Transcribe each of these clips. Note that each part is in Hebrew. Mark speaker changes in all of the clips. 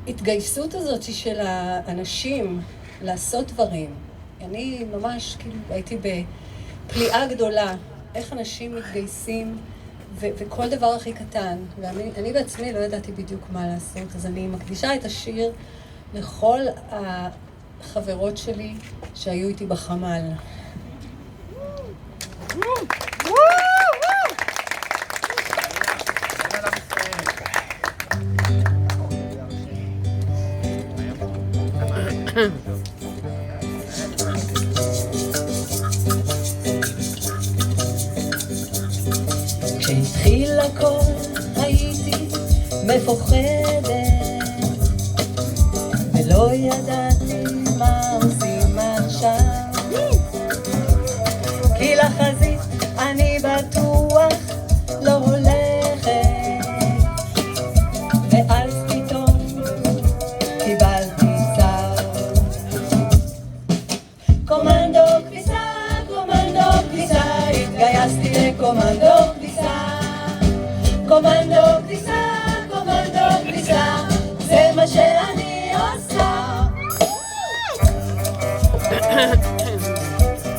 Speaker 1: ההתגייסות הזאת של האנשים לעשות דברים, אני ממש כאילו הייתי בפליאה גדולה, איך אנשים מתגייסים וכל דבר הכי קטן, ואני בעצמי לא ידעתי בדיוק מה לעשות, אז אני מקדישה את השיר לכל החברות שלי שהיו איתי בחמ"ל. כשהתחיל הכל הייתי מפוחדת ולא ידעתי מה עושים עכשיו, כי לחזית אני בטוח לא הולכת, ואז פתאום קיבלתי קומנדו כביסה, קומנדו כביסה, התגייסתי לקומנדו כביסה. קומנדו כביסה, קומנדו כביסה, זה מה שאני עושה.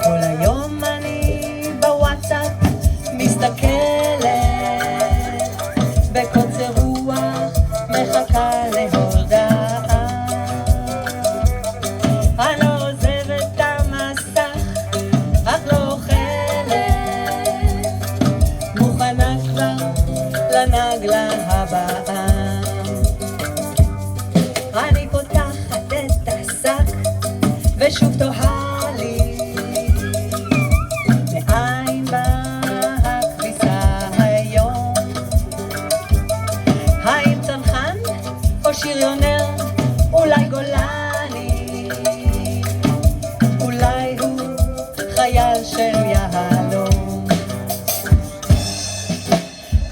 Speaker 1: כל היום אני בוואטסאפ מסתכלת, בקוצר רוח מחכה להודעה. לנגלה הבאה אני פותחת את השק ושוב תוהה לי מאין באה הכביסה היום, האם צנחן או שריונר, אולי גולני, אולי הוא חייל של יהלום.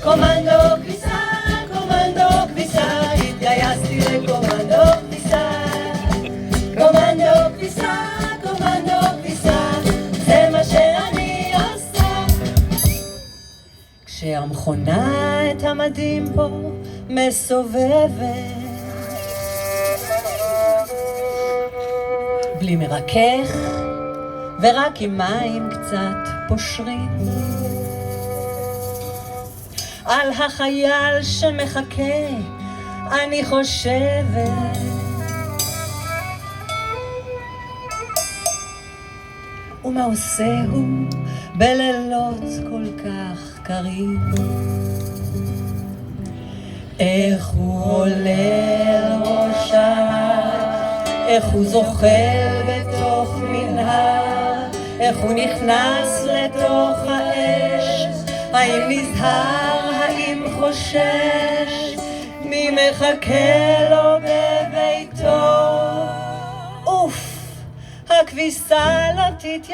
Speaker 1: קומנדו כביסה, קומנדו כביסה, התגייסתי לקומנדו כביסה. קומנדו כביסה, קומנדו כביסה, זה מה שאני עושה. כשהמכונה את המדים פה מסובבת, בלי מרכך ורק עם מים קצת פושרים, על החייל שמחכה אני חושבת, ומה עושה הוא בלילות כל כך קרים, איך הוא עולה על ראש ההר, איך הוא זוחל בתוך מנהר, איך הוא נכנס לתוך האש, האם נזהר, האם חושש, מי מחכה לו בביתו. אוף, הכביסה לא תתייבש.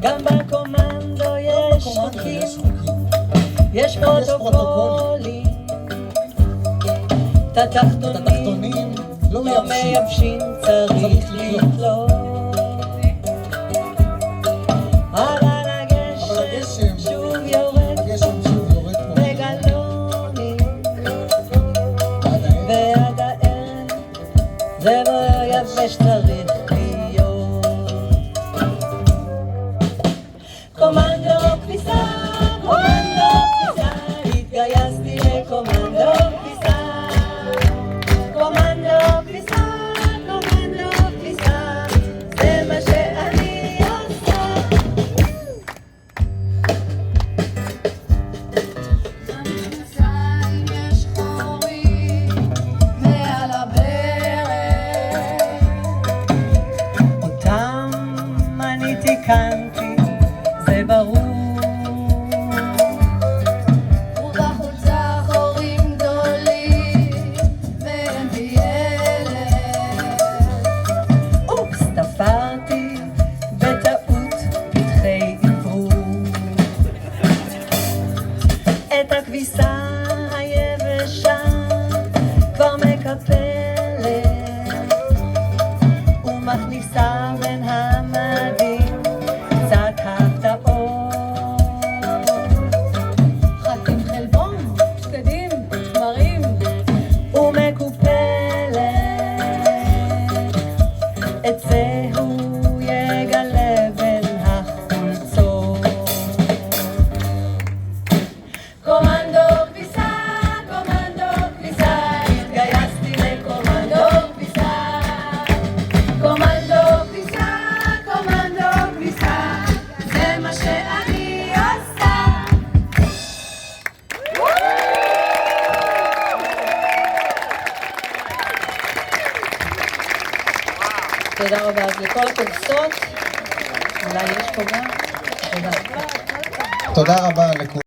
Speaker 1: גם בקומנדו יש חוקים, יש פרוטוקולים, את התחתונים לא מייבשים, צריך לקלוט. אבל הגשם שוב יורד בגלונים, ועד הערב זה לא יבש, צריך להיות. קומנדו כביסה, קומנדו כביסה, התגייסתי לקומנדו כביסה. Comando תודה רבה. אז לכל הקורסות, אולי יש פה גם. תודה.
Speaker 2: תודה רבה לכולם.